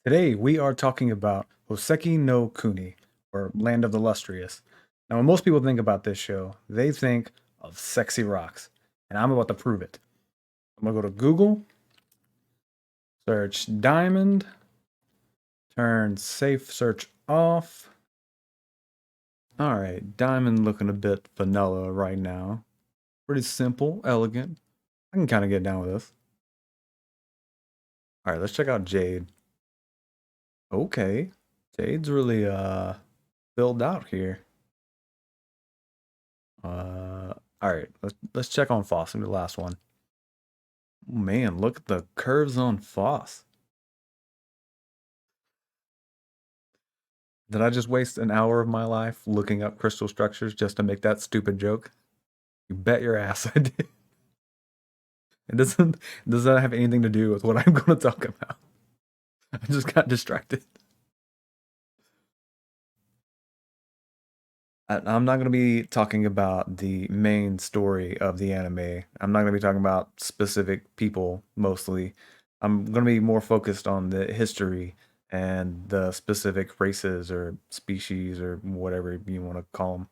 Today we are talking about Houseki no Kuni, or Land of the Lustrous. Now, when most people think about this show, they think of sexy rocks, and I'm about to prove it. I'm gonna go to Google, search diamond, turn safe search off. All right, diamond looking a bit vanilla right now. Pretty simple, elegant. I can kind of get down with this. All right, let's check out jade. Okay, jade's really filled out here. All right, let's check on Foss. The last one. Man, look at the curves on Foss. Did I just waste an hour of my life looking up crystal structures just to make that stupid joke? You bet your ass I did. It doesn't have anything to do with what I'm going to talk about. I just got distracted. I'm not going to be talking about the main story of the anime. I'm not going to be talking about specific people mostly. I'm going to be more focused on the history and the specific races or species or whatever you want to call them.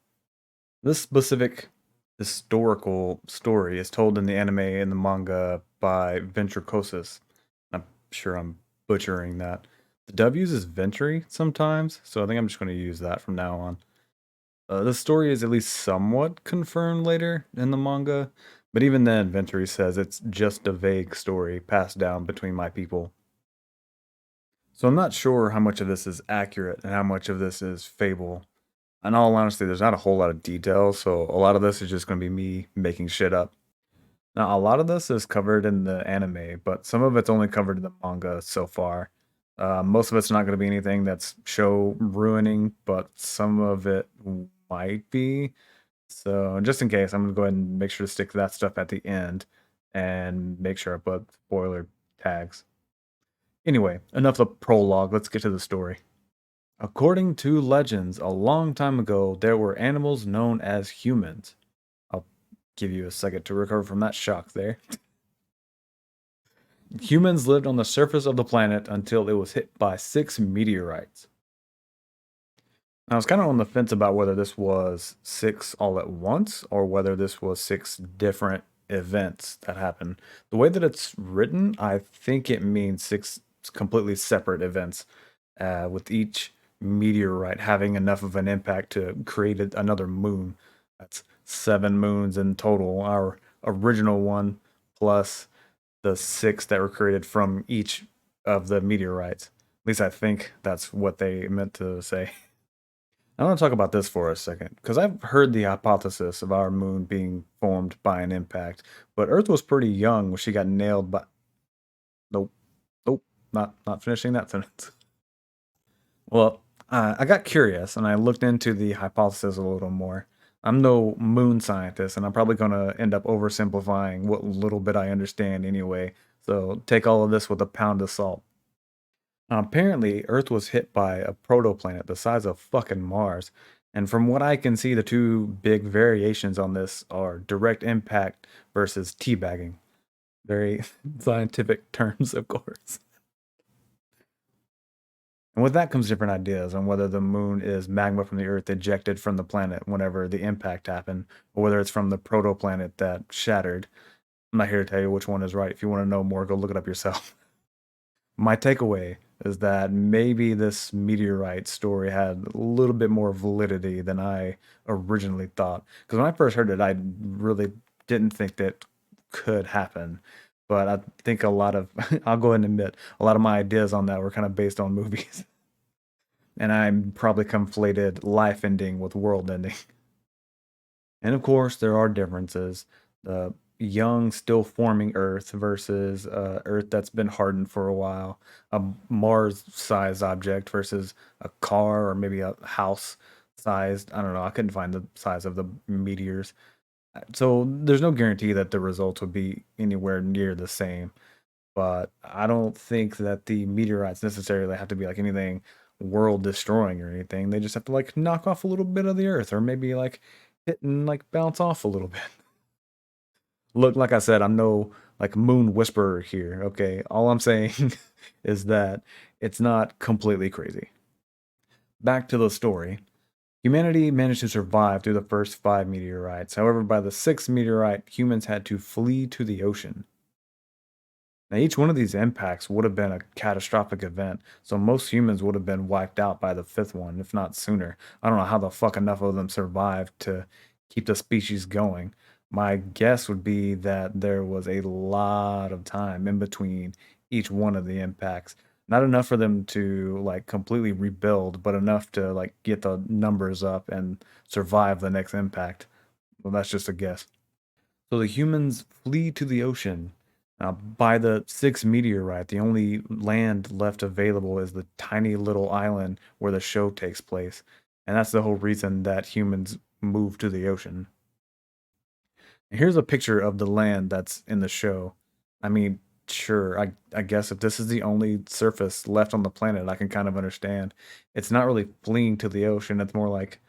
This specific historical story is told in the anime and the manga by Ventricosus. I'm sure I'm butchering that. The W's is Ventry sometimes, so I think I'm just going to use that from now on. The story is at least somewhat confirmed later in the manga, but even then, Venturi says it's just a vague story passed down between my people. So I'm not sure how much of this is accurate and how much of this is fable. In all honesty, there's not a whole lot of details, so a lot of this is just going to be me making shit up. Now, a lot of this is covered in the anime, but some of it's only covered in the manga so far. Most of it's not going to be anything that's show ruining, but some of it might be. So just in case, I'm gonna go ahead and make sure to stick to that stuff at the end and make sure I put spoiler tags. Anyway, enough of the prologue. Let's get to the story. According to legends, a long time ago, there were animals known as humans. I'll give you a second to recover from that shock there. Humans lived on the surface of the planet until it was hit by 6 meteorites. I was kind of on the fence about whether this was 6 all at once or whether this was 6 different events that happened. The way that it's written, I think it means 6 completely separate events, with each meteorite having enough of an impact to create another moon. That's 7 moons in total. Our original one plus the 6 that were created from each of the meteorites. At least I think that's what they meant to say. I want to talk about this for a second because I've heard the hypothesis of our moon being formed by an impact, but Earth was pretty young when she got nailed by. Nope, nope, not finishing that sentence. Well, I got curious and I looked into the hypothesis a little more. I'm no moon scientist, and I'm probably going to end up oversimplifying what little bit I understand anyway. So take all of this with a pound of salt. Apparently, Earth was hit by a protoplanet the size of fucking Mars. And from what I can see, the two big variations on this are direct impact versus teabagging. Very scientific terms, of course. And with that comes different ideas on whether the moon is magma from the Earth ejected from the planet whenever the impact happened, or whether it's from the protoplanet that shattered. I'm not here to tell you which one is right. If you want to know more, go look it up yourself. My takeaway is that maybe this meteorite story had a little bit more validity than I originally thought. Because when I first heard it, I really didn't think that could happen. But I think a lot of, I'll go ahead and admit, a lot of my ideas on that were kind of based on movies. And I probably conflated life ending with world ending. And of course, there are differences. The young, still forming Earth versus Earth that's been hardened for a while. A Mars sized object versus a car or maybe a house sized. I don't know. I couldn't find the size of the meteors. So there's no guarantee that the results would be anywhere near the same. But I don't think that the meteorites necessarily have to be like anything world destroying or anything. They just have to like knock off a little bit of the Earth or maybe like hit and like bounce off a little bit. Look, like I said, I'm no like moon whisperer here. Okay, all I'm saying is that It's not completely crazy. Back to the story. Humanity managed to survive through the first five meteorites. However, by the sixth meteorite, humans had to flee to the ocean. Now, each one of these impacts would have been a catastrophic event, so most humans would have been wiped out by the fifth one, if not sooner. I don't know how the fuck enough of them survived to keep the species going. My guess would be that there was a lot of time in between each one of the impacts. Not enough for them to like completely rebuild, but enough to like get the numbers up and survive the next impact. Well, that's just a guess. So the humans flee to the ocean. By the sixth meteorite, the only land left available is the tiny little island where the show takes place. And that's the whole reason that humans move to the ocean. And here's a picture of the land that's in the show. I mean, sure, I guess if this is the only surface left on the planet, I can kind of understand. It's not really fleeing to the ocean, it's more like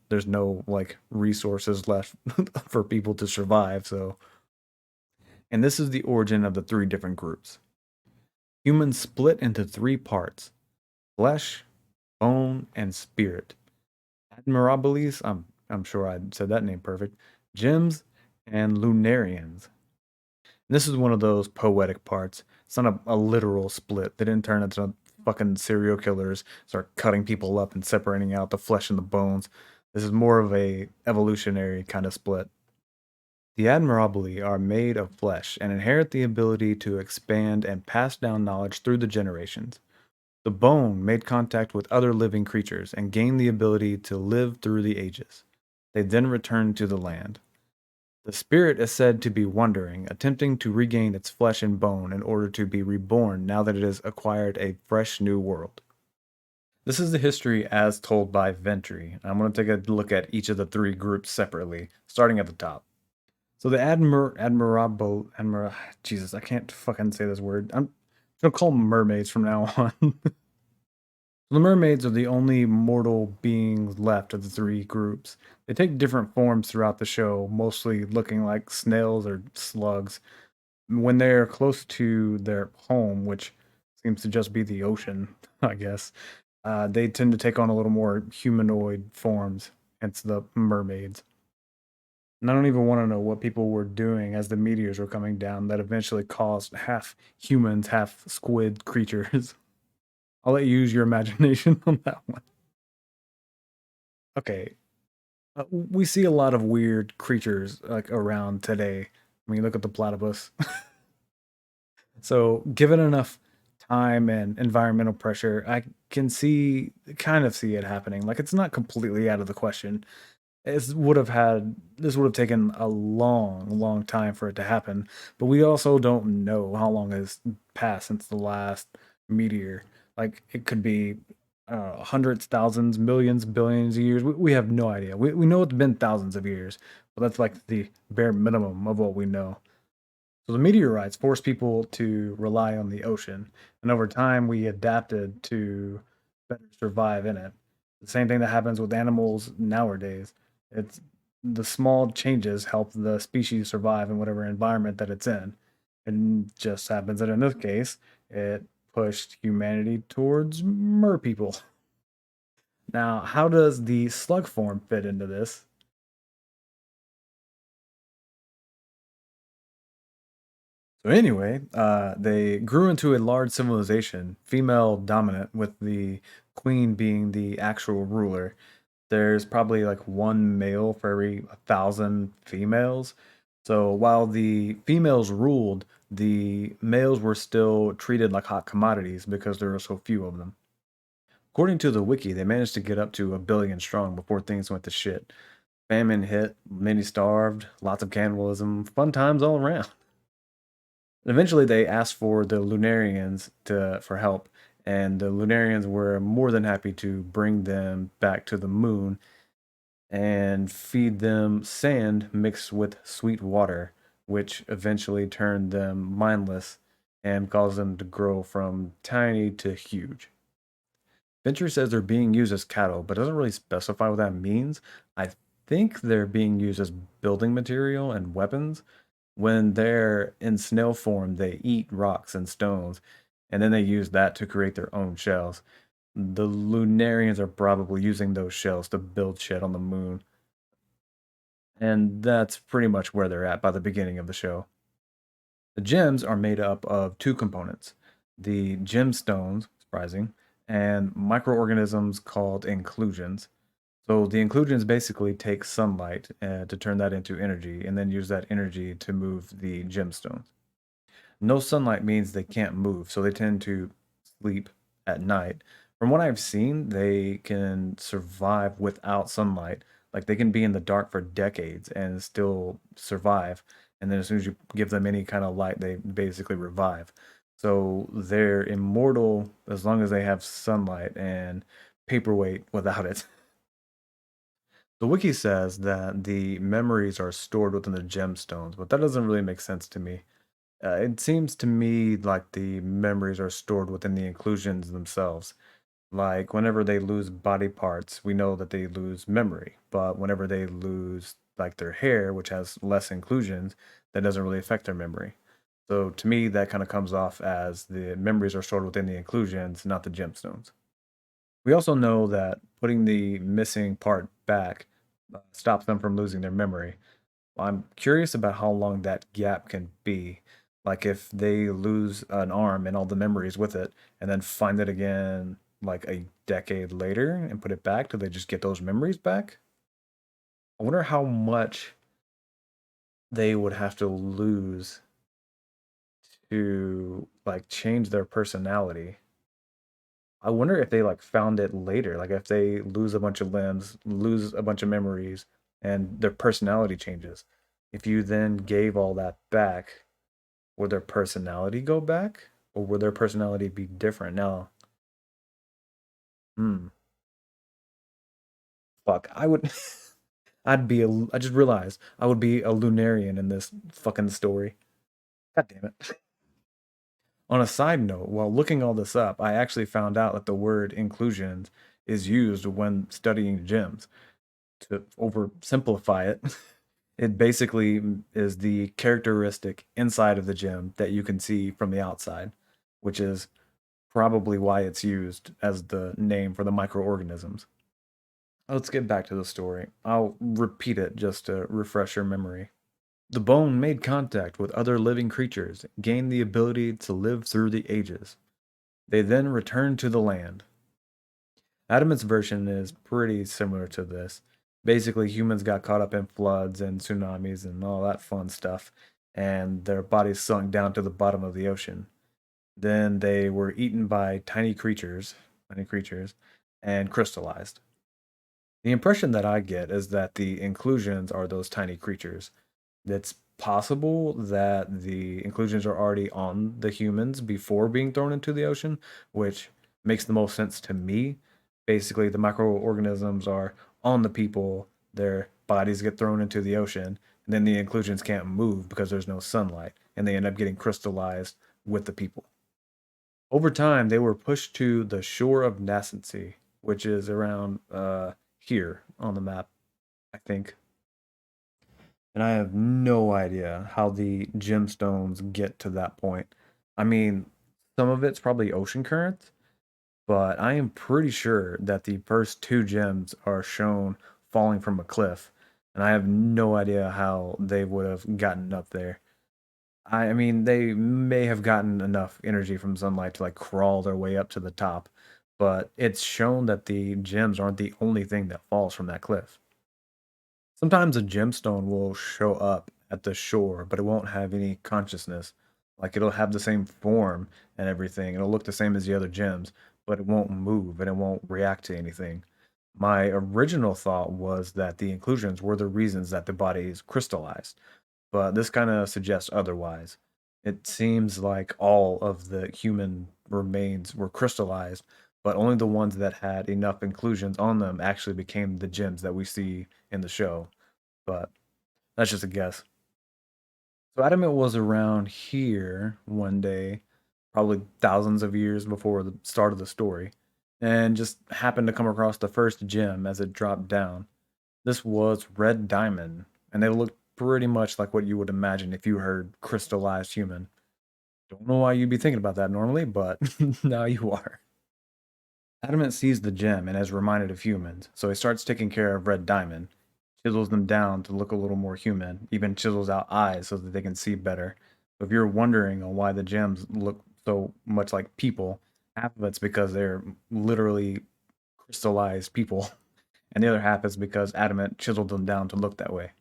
there's no like resources left for people to survive, so and this is the origin of the three different groups. Humans split into three parts: flesh, bone, and spirit. Admirables, I'm sure I said that name perfect. Gems and Lunarians. And this is one of those poetic parts. It's not a literal split. They didn't turn into fucking serial killers, start cutting people up and separating out the flesh and the bones. This is more of a evolutionary kind of split. The Admirabili are made of flesh and inherit the ability to expand and pass down knowledge through the generations. The bone made contact with other living creatures and gained the ability to live through the ages. They then return to the land. The spirit is said to be wandering, attempting to regain its flesh and bone in order to be reborn now that it has acquired a fresh new world. This is the history as told by Ventry. I'm going to take a look at each of the three groups separately, starting at the top. So the Jesus, I can't fucking say this word. I'm gonna call them mermaids from now on. The mermaids are the only mortal beings left of the three groups. They take different forms throughout the show, mostly looking like snails or slugs. When they're close to their home, which seems to just be the ocean, I guess, they tend to take on a little more humanoid forms, hence the mermaids. And I don't even want to know what people were doing as the meteors were coming down that eventually caused half humans, half squid creatures. I'll let you use your imagination on that one. Okay, we see a lot of weird creatures like around today. I mean, look at the platypus. So, given enough time and environmental pressure, I can kind of see it happening. Like, it's not completely out of the question. This would have taken a long time for it to happen, but we also don't know how long has passed since the last meteor. Like it could be hundreds, thousands, millions, billions of years. We have no idea. We know it's been thousands of years, but that's like the bare minimum of what we know. So the meteorites forced people to rely on the ocean, and over time we adapted to better survive in it. The same thing that happens with animals nowadays. It's the small changes help the species survive in whatever environment that it's in. And just happens that in this case, it pushed humanity towards mer people. Now, how does the slug form fit into this? So anyway, they grew into a large civilization, female dominant, with the queen being the actual ruler. There's probably like one male for every 1,000 females. So while the females ruled, the males were still treated like hot commodities because there were so few of them. According to the wiki, they managed to get up to 1 billion strong before things went to shit. Famine hit, many starved, lots of cannibalism, fun times all around. Eventually, they asked for the Lunarians for help, and the Lunarians were more than happy to bring them back to the moon and feed them sand mixed with sweet water, which eventually turned them mindless and caused them to grow from tiny to huge. Venture says they're being used as cattle, but doesn't really specify what that means. I think they're being used as building material and weapons. When they're in snail form, they eat rocks and stones. and then they use that to create their own shells. The Lunarians are probably using those shells to build shit on the moon, and that's pretty much where they're at by the beginning of the show. The gems are made up of two components: the gemstones, surprising, and microorganisms called inclusions. So the inclusions basically take sunlight to turn that into energy and then use that energy to move the gemstones. No sunlight means they can't move, so they tend to sleep at night. From what I've seen, they can survive without sunlight. Like they can be in the dark for decades and still survive. And then as soon as you give them any kind of light, they basically revive. So they're immortal as long as they have sunlight and paperweight without it. The wiki says that the memories are stored within the gemstones, but that doesn't really make sense to me. It seems to me like the memories are stored within the inclusions themselves. Like whenever they lose body parts, we know that they lose memory. But whenever they lose like their hair, which has less inclusions, that doesn't really affect their memory. So to me, that kind of comes off as the memories are stored within the inclusions, not the gemstones. We also know that putting the missing part back stops them from losing their memory. I'm curious about how long that gap can be. Like if they lose an arm and all the memories with it, and then find it again like a decade later and put it back, do they just get those memories back? I wonder how much they would have to lose to like change their personality. I wonder if they like found it later, like if they lose a bunch of limbs, lose a bunch of memories, and their personality changes. If you then gave all that back, would their personality go back, or would their personality be different? Now, hmm, fuck, I would, I just realized I would be a Lunarian in this fucking story. God damn it. On a side note, while looking all this up, I actually found out that the word inclusions is used when studying gems. To oversimplify it, it basically is the characteristic inside of the gem that you can see from the outside, which is probably why it's used as the name for the microorganisms. Let's get back to the story. I'll repeat it just to refresh your memory. The bone made contact with other living creatures, gained the ability to live through the ages. They then returned to the land. Adamant's version is pretty similar to this. Basically, humans got caught up in floods and tsunamis and all that fun stuff, and their bodies sunk down to the bottom of the ocean. Then they were eaten by tiny creatures, and crystallized. The impression that I get is that the inclusions are those tiny creatures. It's possible that the inclusions are already on the humans before being thrown into the ocean, which makes the most sense to me. Basically, the microorganisms are on the people, their bodies get thrown into the ocean, and then the inclusions can't move because there's no sunlight, and they end up getting crystallized with the people. Over time, they were pushed to the shore of Nascency, which is around here on the map, I think. And I have no idea how the gemstones get to that point. I mean, some of it's probably ocean currents, but I am pretty sure that the first two gems are shown falling from a cliff, and I have no idea how they would have gotten up there. I mean, they may have gotten enough energy from sunlight to like crawl their way up to the top, but it's shown that the gems aren't the only thing that falls from that cliff. Sometimes a gemstone will show up at the shore, but it won't have any consciousness. Like it'll have the same form and everything. It'll look the same as the other gems, but it won't move and it won't react to anything. My original thought was that the inclusions were the reasons that the bodies crystallized, but this kind of suggests otherwise. It seems like all of the human remains were crystallized, but only the ones that had enough inclusions on them actually became the gems that we see in the show. But that's just a guess. So Adamant was around here one day, probably thousands of years before the start of the story, and just happened to come across the first gem as it dropped down. This was red diamond, and they looked pretty much like what you would imagine if you heard crystallized human. Don't know why you'd be thinking about that normally, but now you are. Adamant sees the gem and is reminded of humans, so he starts taking care of Red Diamond, chisels them down to look a little more human, even chisels out eyes so that they can see better. So if you're wondering on why the gems look so much like people, half of it's because they're literally crystallized people, and the other half is because Adamant chiseled them down to look that way.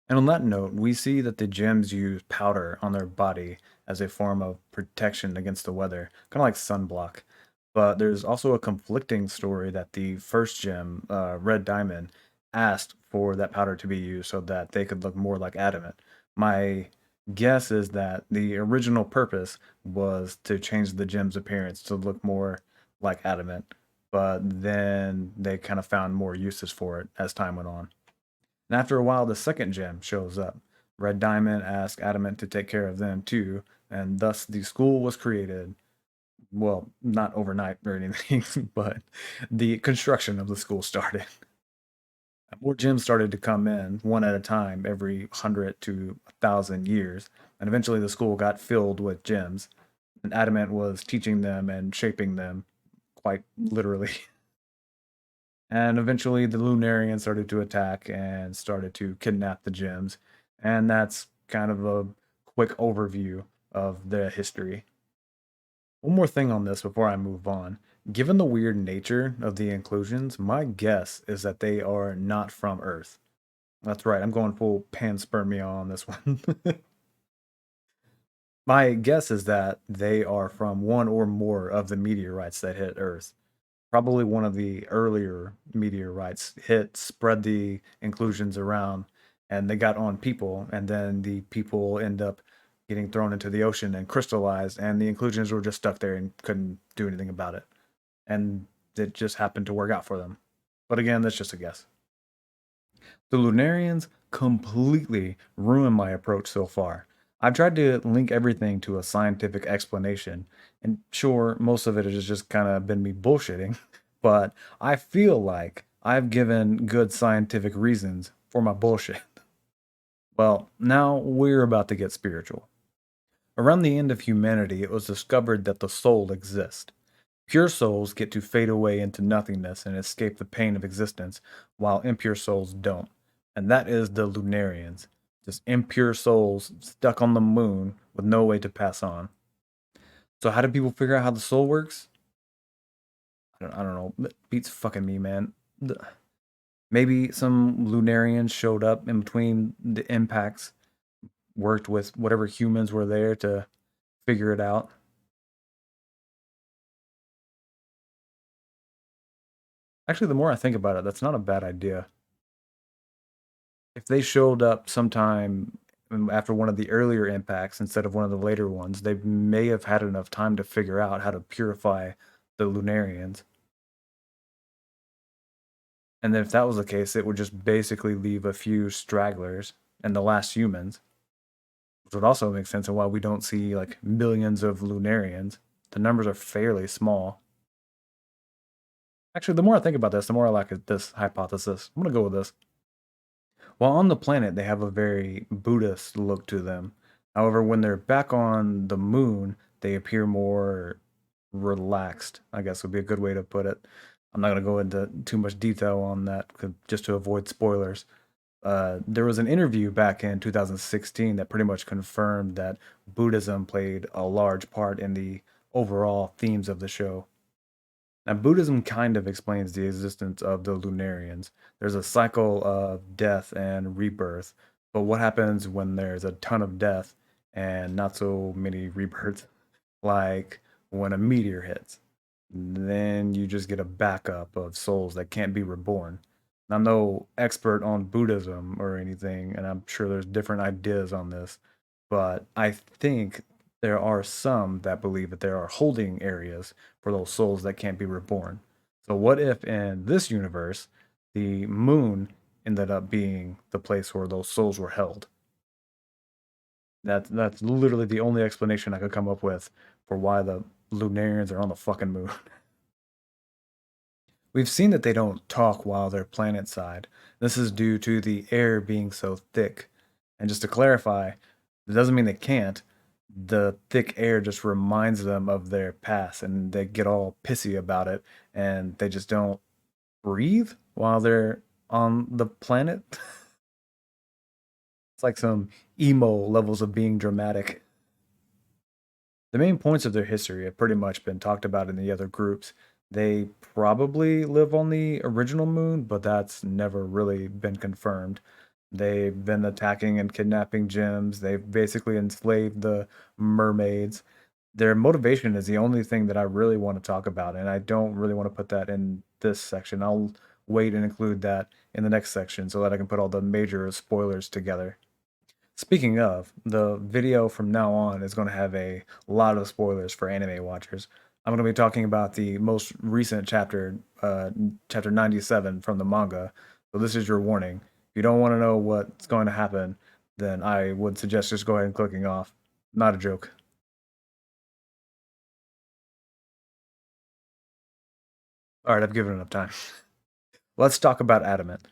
And on that note, we see that the gems use powder on their body as a form of protection against the weather, kind of like sunblock. But there's also a conflicting story that the first gem, Red Diamond, asked for that powder to be used so that they could look more like adamant. My guess is that the original purpose was to change the gem's appearance to look more like adamant, but then they kind of found more uses for it as time went on. And after a while, the second gem shows up. Red Diamond asks Adamant to take care of them too, and thus the school was created. Well, not overnight or anything, but the construction of the school started. More gems started to come in one at a time every 100 to 1,000 years, and eventually the school got filled with gems. And Adamant was teaching them and shaping them quite literally. And eventually the Lunarians started to attack and started to kidnap the gems. And that's kind of a quick overview of the history. One more thing on this before I move on. Given the weird nature of the inclusions, my guess is that they are not from Earth. That's right, I'm going full panspermia on this one. My guess is that they are from one or more of the meteorites that hit Earth. Probably one of the earlier meteorites hit, spread the inclusions around, and they got on people, and then the people end up getting thrown into the ocean and crystallized, and the inclusions were just stuck there and couldn't do anything about it. And it just happened to work out for them. But again, that's just a guess. The Lunarians completely ruined my approach so far. I've tried to link everything to a scientific explanation, and sure, most of it has just kind of been me bullshitting, but I feel like I've given good scientific reasons for my bullshit. Well, now we're about to get spiritual. Around the end of humanity, it was discovered that the soul exists. Pure souls get to fade away into nothingness and escape the pain of existence, while impure souls don't. And that is the Lunarians. Just impure souls stuck on the moon with no way to pass on. So, how do people figure out how the soul works? I don't know. That beats fucking me, man. Maybe some Lunarians showed up in between the impacts, worked with whatever humans were there to figure it out. Actually, the more I think about it, that's not a bad idea. If they showed up sometime after one of the earlier impacts instead of one of the later ones, they may have had enough time to figure out how to purify the Lunarians. And if that was the case, it would just basically leave a few stragglers and the last humans, which would also make sense of why we don't see like millions of Lunarians. The numbers are fairly small. Actually, the more I think about this, the more I like this hypothesis. I'm gonna go with this. While on the planet, they have a very Buddhist look to them. However, when they're back on the moon, they appear more relaxed, I guess would be a good way to put it. I'm not going to go into too much detail on that just to avoid spoilers. There was an interview back in 2016 that pretty much confirmed that Buddhism played a large part in the overall themes of the show. Now, Buddhism kind of explains the existence of the Lunarians. There's a cycle of death and rebirth, but what happens when there's a ton of death and not so many rebirths? Like when a meteor hits, then you just get a backup of souls that can't be reborn. I'm no expert on Buddhism or anything, and I'm sure there's different ideas on this, but I think there are some that believe that there are holding areas for those souls that can't be reborn. So, what if in this universe, the moon ended up being the place where those souls were held? That's literally the only explanation I could come up with for why the Lunarians are on the fucking moon. We've seen that they don't talk while they're planet side. This is due to the air being so thick. And just to clarify, it doesn't mean they can't. the thick air just reminds them of their past and they get all pissy about it and they just don't breathe while they're on the planet. It's like some emo levels of being dramatic. The main points of their history have pretty much been talked about in the other groups. They probably live on the original moon, but that's never really been confirmed. They've been attacking and kidnapping gems. They've basically enslaved the mermaids. Their motivation is the only thing that I really want to talk about, and I don't really want to put that in this section. I'll wait and include that in the next section so that I can put all the major spoilers together. Speaking of, the video from now on is going to have a lot of spoilers for anime watchers. I'm going to be talking about the most recent chapter, chapter 97 from the manga. So this is your warning. If you don't want to know what's going to happen, then I would suggest just go ahead and clicking off. Not a joke. All right, I've given enough time. Let's talk about Adamant.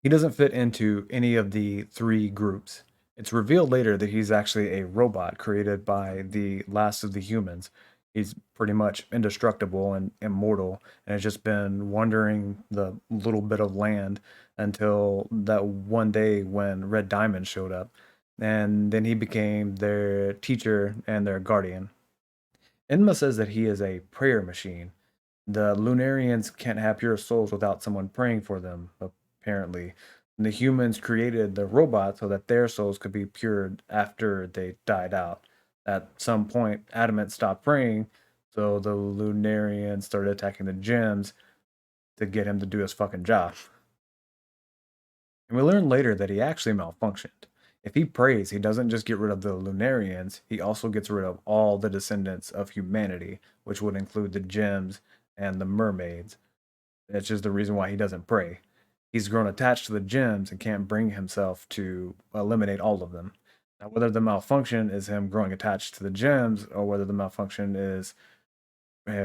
He doesn't fit into any of the three groups. It's revealed later that he's actually a robot created by the last of the humans. He's pretty much indestructible and immortal, and has just been wandering the little bit of land until that one day when Red Diamond showed up. And then he became their teacher and their guardian. Enma says that he is a prayer machine. The Lunarians can't have pure souls without someone praying for them, apparently. And the humans created the robot so that their souls could be pured after they died out. At some point, Adamant stopped praying, so the Lunarians started attacking the gems to get him to do his fucking job. And we learn later that he actually malfunctioned. If he prays, he doesn't just get rid of the Lunarians, he also gets rid of all the descendants of humanity, which would include the gems and the mermaids. That's just the reason why he doesn't pray. He's grown attached to the gems and can't bring himself to eliminate all of them. Now, whether the malfunction is him growing attached to the gems or whether the malfunction is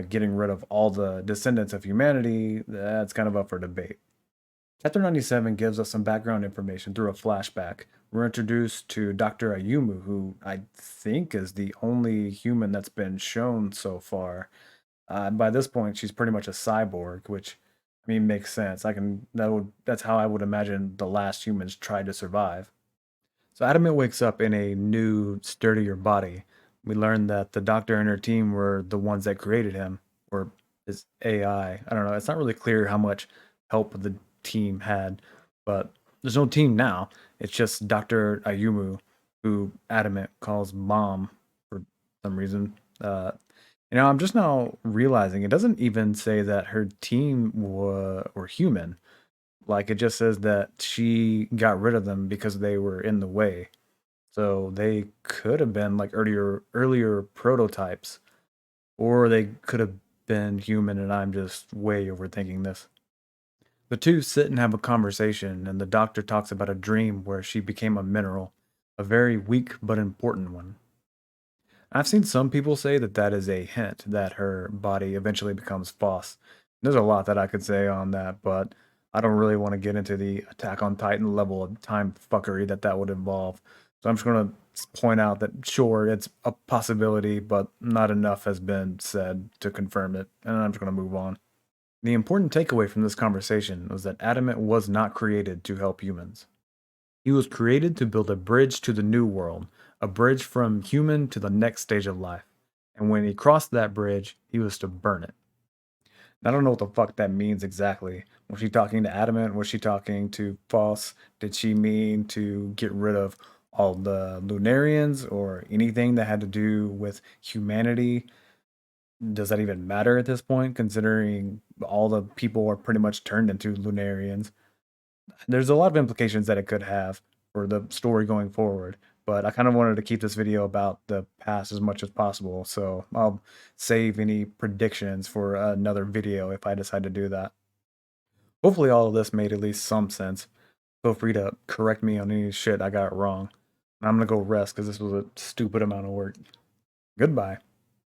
getting rid of all the descendants of humanity, that's kind of up for debate. Chapter 97 gives us some background information through a flashback. We're introduced to Dr. Ayumu, who I think is the only human that's been shown so far. By this point, she's pretty much a cyborg, which I mean makes sense. That's how I would imagine the last humans tried to survive. So Adamant wakes up in a new, sturdier body. We learn that the doctor and her team were the ones that created him, or his AI. I don't know. It's not really clear how much help the team had, but there's no team now. It's just Dr. Ayumu, who Adamant calls Mom for some reason. I'm just now realizing it doesn't even say that her team were human. Like it just says that she got rid of them because they were in the way. So they could have been like earlier prototypes, or they could have been human, and I'm just way overthinking this. The two sit and have a conversation, and the doctor talks about a dream where she became a mineral, a very weak but important one. I've seen some people say that that is a hint that her body eventually becomes Foss. There's a lot that I could say on that, but I don't really want to get into the Attack on Titan level of time fuckery that would involve. So I'm just going to point out that sure, it's a possibility, but not enough has been said to confirm it, and I'm just going to move on. The important takeaway from this conversation was that Adamant was not created to help humans. He was created to build a bridge to the new world, a bridge from human to the next stage of life. And when he crossed that bridge, he was to burn it. I don't know what the fuck that means exactly. Was she talking to Adamant? Was she talking to False? Did she mean to get rid of all the Lunarians or anything that had to do with humanity? Does that even matter at this point, considering all the people are pretty much turned into Lunarians? There's a lot of implications that it could have for the story going forward, but I kind of wanted to keep this video about the past as much as possible, so I'll save any predictions for another video if I decide to do that. Hopefully all of this made at least some sense. Feel free to correct me on any shit I got wrong. I'm gonna go rest because this was a stupid amount of work. Goodbye.